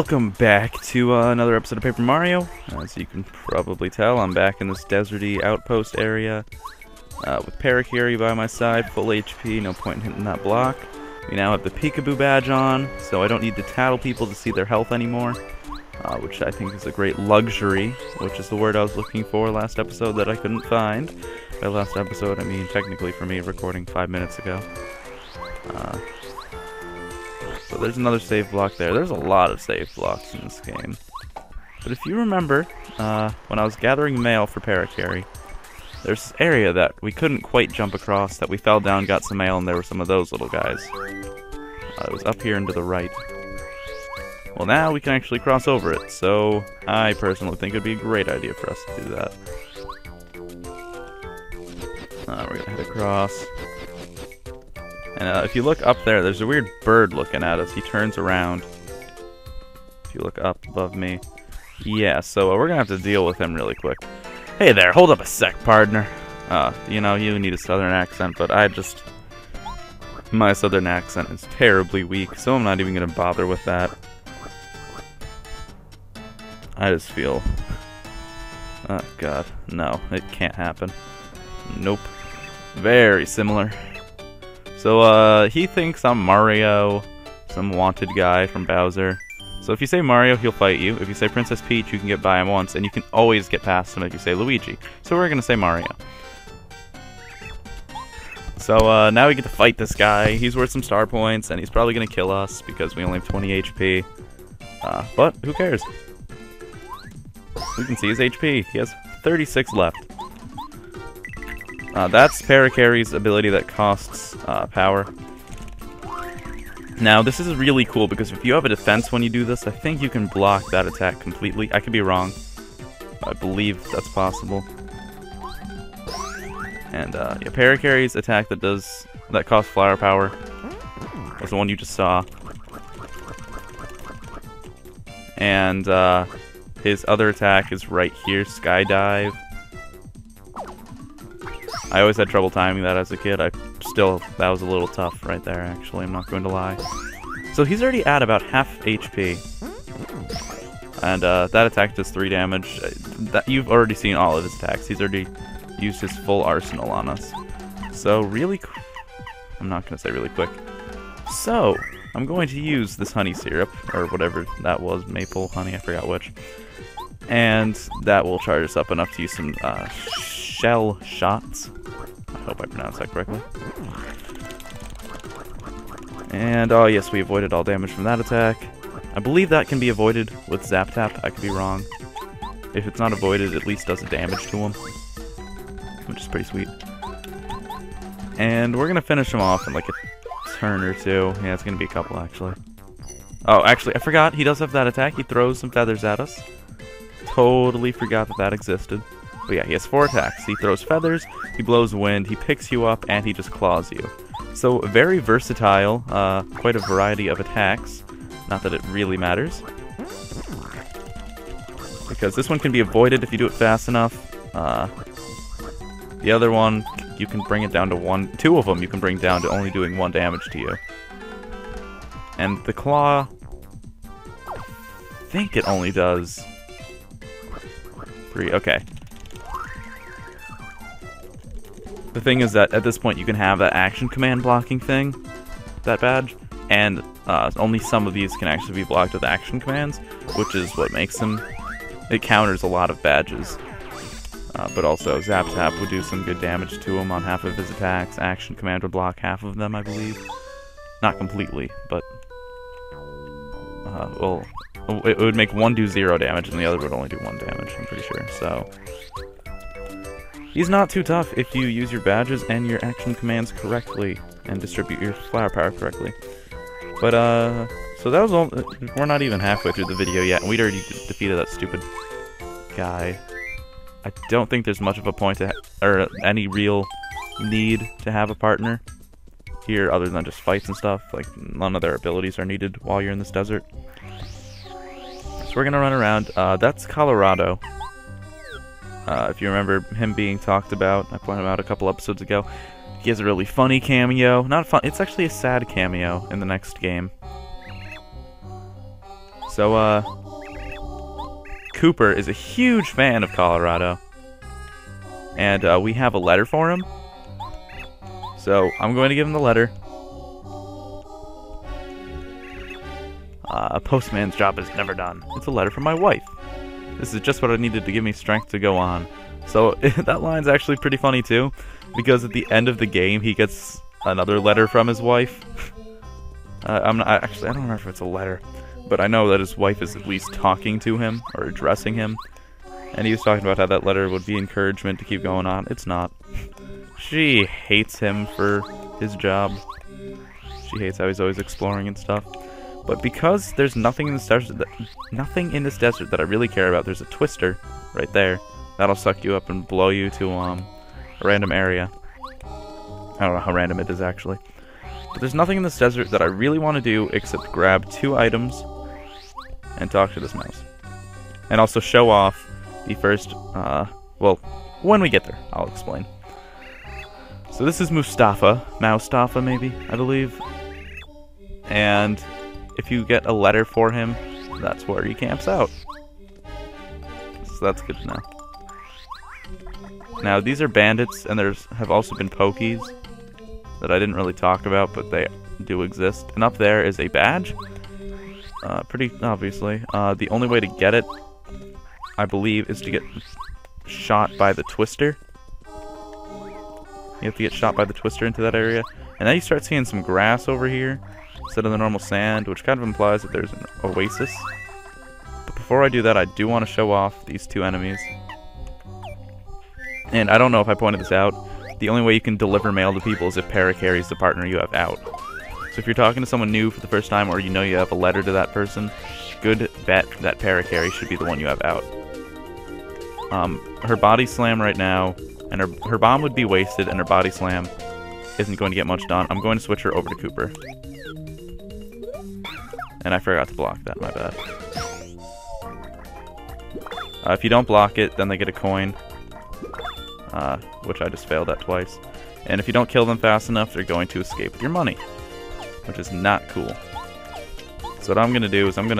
Welcome back to another episode of Paper Mario. As you can probably tell, I'm back in this deserty outpost area with Parakarry by my side, full HP, no point in hitting that block. We now have the Peekaboo badge on, so I don't need to tattle people to see their health anymore, which I think is a great luxury, which is the word I was looking for last episode that I couldn't find. By last episode, I mean technically for me recording 5 minutes ago. So there's another save block there. There's a lot of save blocks in this game. But if you remember, when I was gathering mail for Parakarry, there's this area that we couldn't quite jump across, that we fell down, got some mail, and there were some of those little guys. It was up here and to the right. Well, now we can actually cross over it, so I personally think it'd be a great idea for us to do that. We're gonna head across. And if you look up there, there's a weird bird looking at us. He turns around. If you look up above me. Yeah, so we're going to have to deal with him really quick. Hey there, hold up a sec, partner. You know, you need a southern accent, but my southern accent is terribly weak, so I'm not even going to bother with that. I just feel... Oh, God. No, it can't happen. Nope. Very similar. So, he thinks I'm Mario, some wanted guy from Bowser. So if you say Mario, he'll fight you. If you say Princess Peach, you can get by him once, and you can always get past him if you say Luigi. So we're gonna say Mario. So, now we get to fight this guy. He's worth some star points, and he's probably gonna kill us, because we only have 20 HP. But, who cares? We can see his HP. He has 36 left. That's Parakarry's ability that costs power. Now, this is really cool because if you have a defense when you do this, I think you can block that attack completely. I could be wrong. I believe that's possible. And yeah, Parakarry's attack that costs flower power was the one you just saw. And his other attack is right here, Skydive. I always had trouble timing that as a kid. That was a little tough right there, actually, I'm not going to lie. So he's already at about half HP. And that attack does 3 damage. You've already seen all of his attacks. He's already used his full arsenal on us. So I'm not going to say really quick. So, I'm going to use this honey syrup, or whatever that was, maple honey, I forgot which. And that will charge us up enough to use some shell shots. I hope I pronounced that correctly. And, oh yes, we avoided all damage from that attack. I believe that can be avoided with Zap Tap. I could be wrong. If it's not avoided, it at least does damage to him, which is pretty sweet. And we're going to finish him off in like a turn or two. Yeah, it's going to be a couple, actually. Oh, actually, I forgot. He does have that attack. He throws some feathers at us. Totally forgot that existed. But yeah, he has 4 attacks. He throws feathers, he blows wind, he picks you up, and he just claws you. So, very versatile, quite a variety of attacks. Not that it really matters. Because this one can be avoided if you do it fast enough. The other one, you can bring it down to 1. 2 of them you can bring down to only doing 1 damage to you. And the claw, I think it only does 3. Okay. The thing is that at this point you can have that action command blocking thing, that badge, and only some of these can actually be blocked with action commands, which is what makes them. It counters a lot of badges. But also Zap Tap would do some good damage to him on half of his attacks. Action command would block half of them, I believe. Not completely, but well, it would make one do 0 damage and the other would only do 1 damage, I'm pretty sure. So he's not too tough if you use your badges and your action commands correctly and distribute your flower power correctly. But, so that was all. We're not even halfway through the video yet, and we'd already defeated that stupid guy. I don't think there's much of a point to, or any real need to have a partner here other than just fights and stuff. Like, none of their abilities are needed while you're in this desert. So we're gonna run around. That's Colorado. If you remember him being talked about, I pointed him out a couple episodes ago. He has a really funny cameo. Not fun. It's actually a sad cameo in the next game. So, Cooper is a huge fan of Colorado. And we have a letter for him. So, I'm going to give him the letter. A postman's job is never done. It's a letter from my wife. This is just what I needed to give me strength to go on. So, that line's actually pretty funny too. Because at the end of the game, he gets another letter from his wife. I don't remember if it's a letter. But I know that his wife is at least talking to him, or addressing him. And he was talking about how that letter would be encouragement to keep going on. It's not. She hates him for his job. She hates how he's always exploring and stuff. But because there's nothing in this desert that I really care about, there's a twister right there. That'll suck you up and blow you to a random area. I don't know how random it is actually. But there's nothing in this desert that I really want to do except grab 2 items and talk to this mouse. And also show off the first, well, when we get there, I'll explain. So this is Mustafa, Moustafa maybe, I believe. And if you get a letter for him, that's where he camps out. So that's good to know. Now these are bandits, and have also been pokies that I didn't really talk about, but they do exist. And up there is a badge. Pretty obviously. The only way to get it, I believe, is to get shot by the twister. You have to get shot by the twister into that area. And then you start seeing some grass over here instead of the normal sand, which kind of implies that there's an oasis. But before I do that, I do want to show off these 2 enemies. And I don't know if I pointed this out. The only way you can deliver mail to people is if Para carries the partner you have out. So if you're talking to someone new for the first time, or you know you have a letter to that person, good bet that Para carry should be the one you have out. Her body slam right now, and her bomb would be wasted, and her body slam isn't going to get much done. I'm going to switch her over to Cooper. And I forgot to block that, my bad. If you don't block it, then they get a coin. Which I just failed at twice. And if you don't kill them fast enough, they're going to escape with your money. Which is not cool. So what I'm going to do is I'm just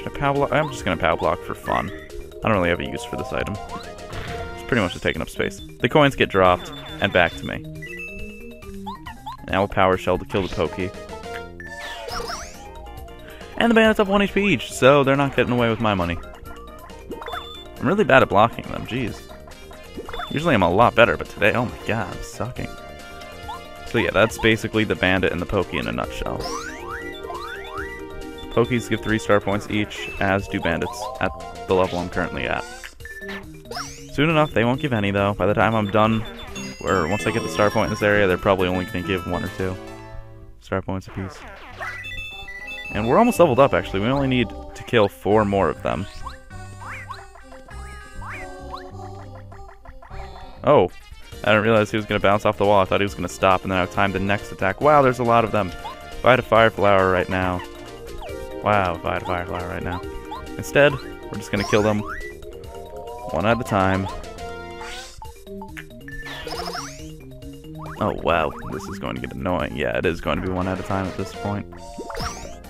going to power block for fun. I don't really have a use for this item. It's pretty much just taking up space. The coins get dropped, and back to me. Now a power shell to kill the pokey. And the bandits have 1 HP each, so they're not getting away with my money. I'm really bad at blocking them, jeez. Usually I'm a lot better, but today, oh my god, I'm sucking. So yeah, that's basically the bandit and the pokey in a nutshell. Pokies give 3 star points each, as do bandits, at the level I'm currently at. Soon enough, they won't give any though. By the time I'm done, or once I get the star point in this area, they're probably only going to give 1 or 2 star points apiece. And we're almost leveled up actually, we only need to kill 4 more of them. Oh, I didn't realize he was going to bounce off the wall. I thought he was going to stop and then have time the next attack. Wow, there's a lot of them. If I had a fire flower right now. Wow, if I had a fire flower right now. Instead, we're just going to kill them 1 at a time. Oh, wow, this is going to get annoying. Yeah, it is going to be 1 at a time at this point.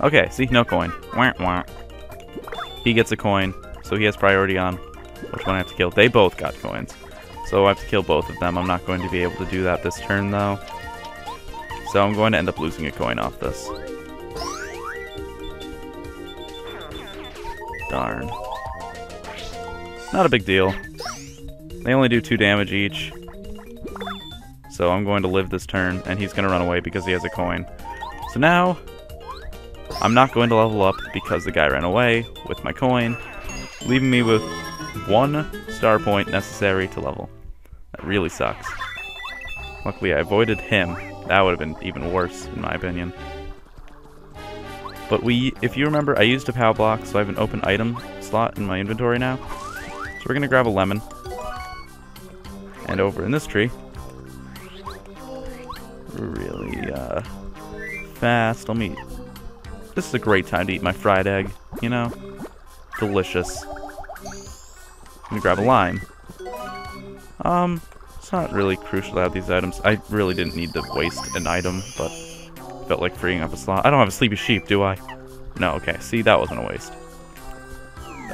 Okay, see, no coin. Wah, wah. He gets a coin, so he has priority on which one I have to kill. They both got coins. So I have to kill both of them. I'm not going to be able to do that this turn, though. So I'm going to end up losing a coin off this. Darn. Not a big deal. They only do 2 damage each. So I'm going to live this turn, and he's going to run away because he has a coin. So now, I'm not going to level up because the guy ran away with my coin, leaving me with 1 star point necessary to level. That really sucks. Luckily I avoided him. That would have been even worse, in my opinion. But if you remember, I used a power block, so I have an open item slot in my inventory now. So we're going to grab a lemon. And over in this tree, really fast, this is a great time to eat my fried egg, you know? Delicious. I'm going to grab a lime. It's not really crucial to have these items. I really didn't need to waste an item, but felt like freeing up a slot. I don't have a sleepy sheep, do I? No, okay. See, that wasn't a waste.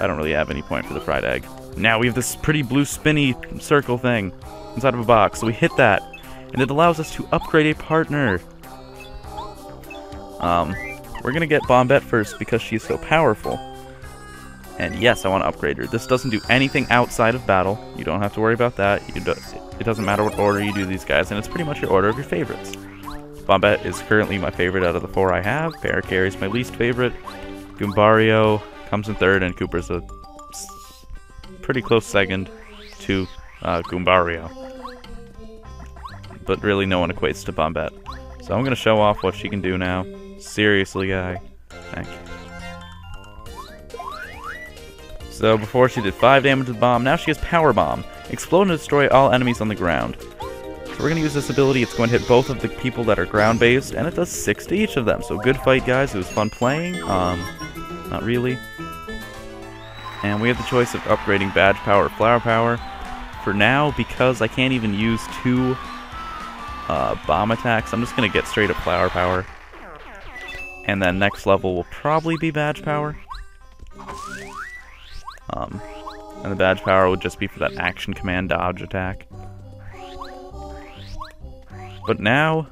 I don't really have any point for the fried egg. Now we have this pretty blue spinny circle thing inside of a box. So we hit that, and it allows us to upgrade a partner. We're gonna get Bombette first because she's so powerful. And yes, I want to upgrade her. This doesn't do anything outside of battle. You don't have to worry about that. It doesn't matter what order you do these guys, and it's pretty much your order of your favorites. Bombette is currently my favorite out of the 4 I have. Parakarry is my least favorite. Goombario comes in third, and Cooper's a pretty close second to Goombario. But really, no one equates to Bombette. So I'm going to show off what she can do now. Seriously, guy. Thank you. So before she did 5 damage with Bomb, now she has Power Bomb. Explode and destroy all enemies on the ground. So we're going to use this ability. It's going to hit both of the people that are ground-based, and it does 6 to each of them. So good fight, guys. It was fun playing. Not really. And we have the choice of upgrading Badge Power or Flower Power. For now, because I can't even use 2 Bomb attacks, I'm just going to get straight up Flower Power. And then next level will probably be Badge Power. And the Badge Power would just be for that Action Command Dodge attack. But now,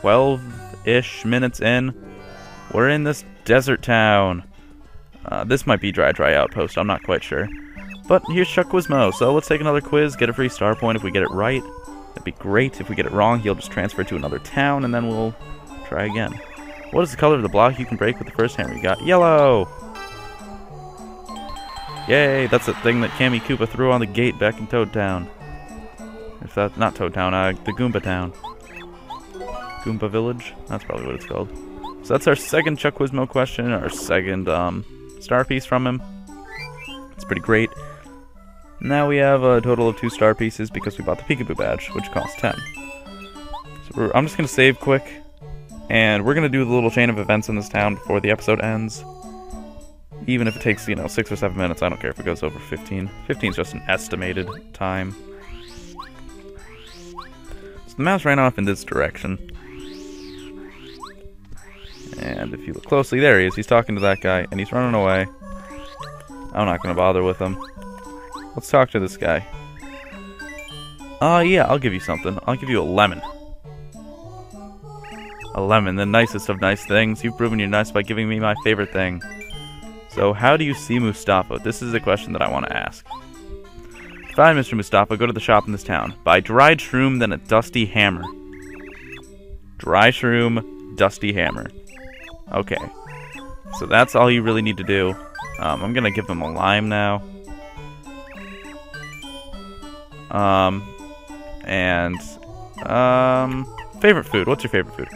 12-ish minutes in, we're in this desert town. This might be Dry Outpost, I'm not quite sure. But here's Chuck Quizmo, so let's take another quiz, get a free star point if we get it right. That'd be great. If we get it wrong, he'll just transfer to another town, and then we'll try again. What is the color of the block you can break with the first hammer? You got yellow! Yay, that's the thing that Cammy Koopa threw on the gate back in Toad Town. If that's not Toad Town, the Goomba Town. Goomba Village? That's probably what it's called. So that's our second Chuck Quizmo question, our second star piece from him. It's pretty great. Now we have a total of 2 star pieces because we bought the Peekaboo badge, which costs 10. So I'm just going to save quick, and we're going to do the little chain of events in this town before the episode ends. Even if it takes, 6 or 7 minutes, I don't care if it goes over 15. 15 is just an estimated time. So the mouse ran off in this direction. And if you look closely, there he is. He's talking to that guy, and he's running away. I'm not going to bother with him. Let's talk to this guy. Yeah, I'll give you something. I'll give you a lemon. A lemon, the nicest of nice things. You've proven you're nice by giving me my favorite thing. So, how do you see Mustafa? This is a question that I want to ask. Fine, Mr. Mustafa, go to the shop in this town. Buy dried shroom, then a dusty hammer. Dry shroom, dusty hammer. Okay. So that's all you really need to do. I'm gonna give him a lime now. Favorite food. What's your favorite food?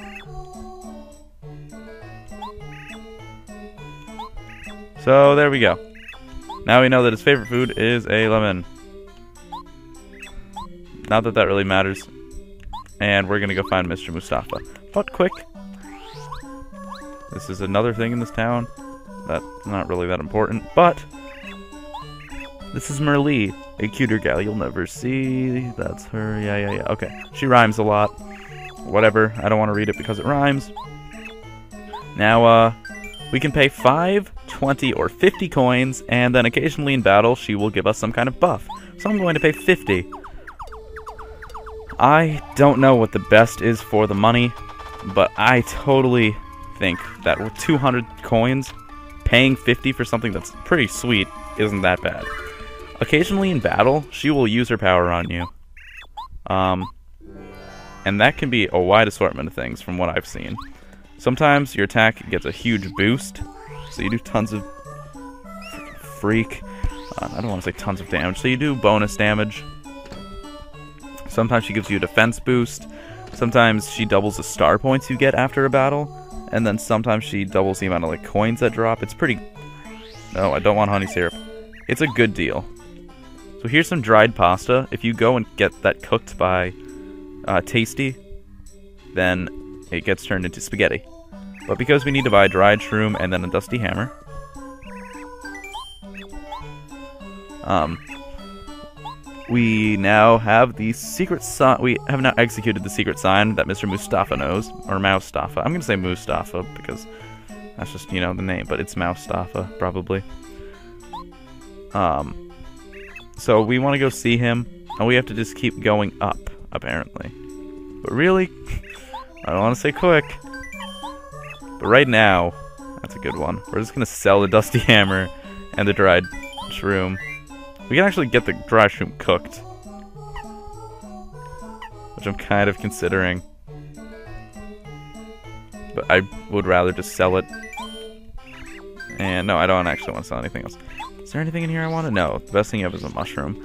So, there we go. Now we know that his favorite food is a lemon. Not that that really matters. And we're gonna go find Mr. Mustafa. But quick. This is another thing in this town. That's not really that important. But this is Merlee, a cuter gal you'll never see. That's her. Yeah. Okay. She rhymes a lot. Whatever. I don't want to read it because it rhymes. Now, we can pay 5, 20, or 50 coins, and then occasionally in battle, she will give us some kind of buff. So I'm going to pay 50. I don't know what the best is for the money, but I totally think that with 200 coins, paying 50 for something that's pretty sweet isn't that bad. Occasionally in battle, she will use her power on you. And that can be a wide assortment of things from what I've seen. Sometimes your attack gets a huge boost, so you do tons of freak. I don't want to say tons of damage, so you do bonus damage. Sometimes she gives you a defense boost. Sometimes she doubles the star points you get after a battle. And then sometimes she doubles the amount of coins that drop. It's pretty... No, I don't want honey syrup. It's a good deal. So here's some dried pasta. If you go and get that cooked by Tasty, then it gets turned into spaghetti. But because we need to buy dried shroom and then a dusty hammer, we now have the secret sign. We have now executed the secret sign that Mr. Mustafa knows, or Moustafa. I'm gonna say Mustafa because That's just, you know, the name, but it's Toastawaffle, probably. So we want to go see him, and we have to just keep going up, apparently. But really, I don't want to say quick. But right now, that's a good one. We're just going to sell the dusty hammer and the dried shroom. We can actually get the dry shroom cooked, which I'm kind of considering. But I would rather just sell it. And no, I don't actually want to sell anything else. Is there anything in here I want to know? The best thing you have is a mushroom.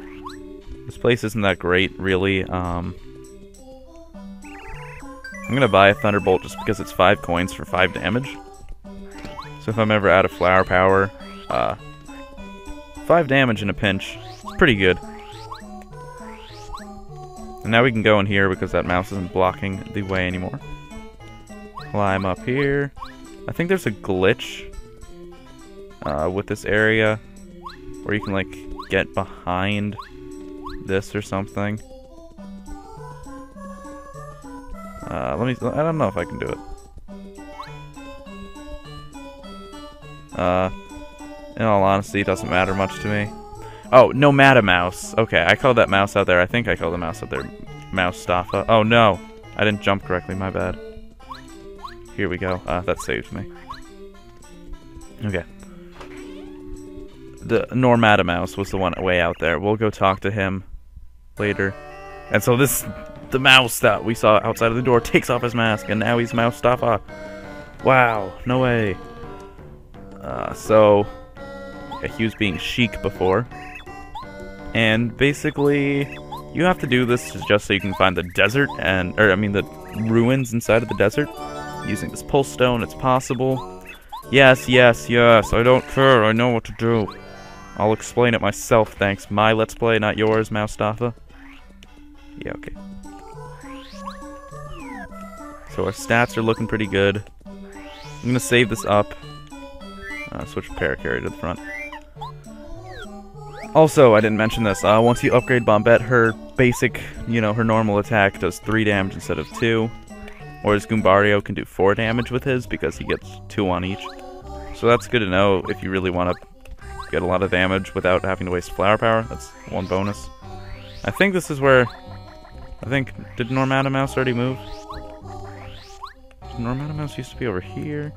This place isn't that great, really. I'm gonna buy a Thunderbolt just because it's 5 coins for 5 damage. So if I'm ever out of flower power, 5 damage in a pinch. It's pretty good. And now we can go in here because that mouse isn't blocking the way anymore. Climb up here. I think there's a glitch with this area where you can, like, get behind this or something. I don't know if I can do it. In all honesty, it doesn't matter much to me. Oh, no Mouse. Okay, I called that mouse out there. I think I called the mouse out there Toastawaffle. Oh no, I didn't jump correctly, my bad. Here we go. That saved me. Okay. The Mouse was the one way out there. We'll go talk to him later. And so the mouse that we saw outside of the door takes off his mask, and now he's Toastawaffle. Wow, no way. So yeah, he was being chic before. And basically, you have to do this just so you can find the desert, the ruins inside of the desert. Using this pulse stone, it's possible. Yes, I don't care, I know what to do. I'll explain it myself, thanks. My Let's Play, not yours, Toastawaffle. Yeah, okay. So our stats are looking pretty good. I'm gonna save this up. Switch Paracarry to the front. Also, I didn't mention this. Once you upgrade Bombette, her basic, her normal attack does 3 damage instead of 2. Whereas Goombario can do 4 damage with his because he gets 2 on each. So that's good to know if you really want to get a lot of damage without having to waste flower power. That's 1 bonus. I think this is where... did Mouse already move? Mouse used to be over here.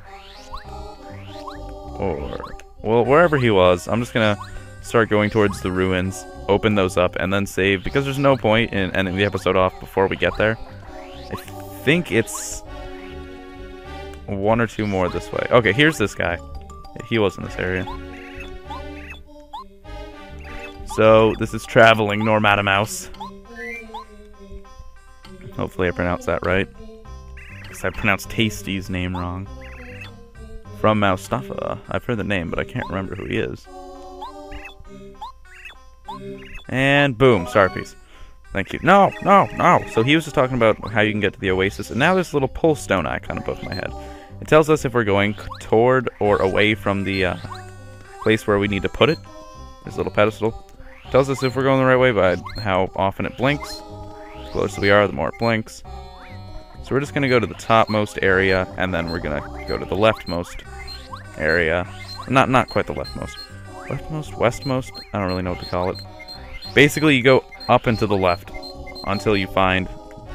Or... well, wherever he was, I'm just gonna start going towards the ruins, open those up, and then save, because there's no point in ending the episode off before we get there. I think it's 1 or 2 more this way. Okay, here's this guy. He was in this area. So, this is traveling Mouse. Hopefully I pronounced that right. Because I pronounced Tasty's name wrong. From Toastawaffle. I've heard the name, but I can't remember who he is. And boom, star piece. Thank you. No! So he was just talking about how you can get to the oasis, and now there's a little pulse stone icon above my head. It tells us if we're going toward or away from the place where we need to put it. This little pedestal. It tells us if we're going the right way by how often it blinks. The closer we are, the more it blinks. So we're just going to go to the topmost area, and then we're going to go to the leftmost area. Not quite the leftmost. Leftmost? Westmost? I don't really know what to call it. Basically, you go up and to the left until you find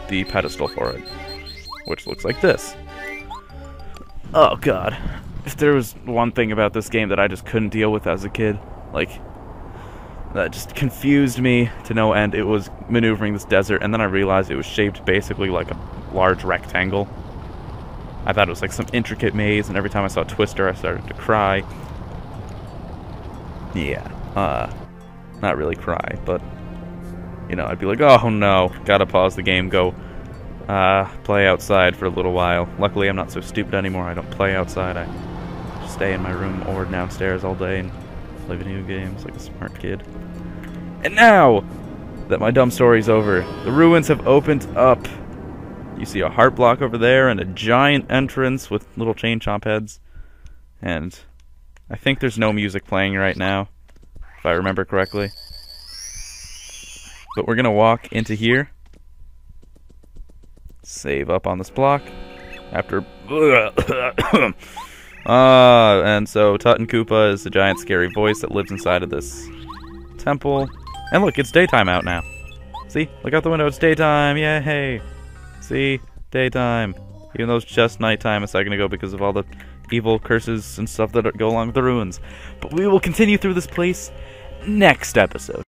the pedestal for it, which looks like this. Oh god. If there was one thing about this game that I just couldn't deal with as a kid, like, that just confused me to no end, it was maneuvering this desert, and then I realized it was shaped basically like a large rectangle. I thought it was like some intricate maze, and every time I saw Twister I started to cry. Yeah, not really cry, but, I'd be like, oh no, gotta pause the game, go play outside for a little while. Luckily I'm not so stupid anymore, I don't play outside, I just stay in my room or downstairs all day and play video games like a smart kid. And now that my dumb story's over, the ruins have opened up. You see a heart block over there and a giant entrance with little chain chomp heads. And I think there's no music playing right now, if I remember correctly. But we're gonna walk into here. Save up on this block. After And so Tut and Koopa is the giant scary voice that lives inside of this temple. And look, it's daytime out now. See? Look out the window, it's daytime, yay! See? Daytime. Even though it's just nighttime a second ago because of all the evil curses and stuff that go along with the ruins. But we will continue through this place next episode.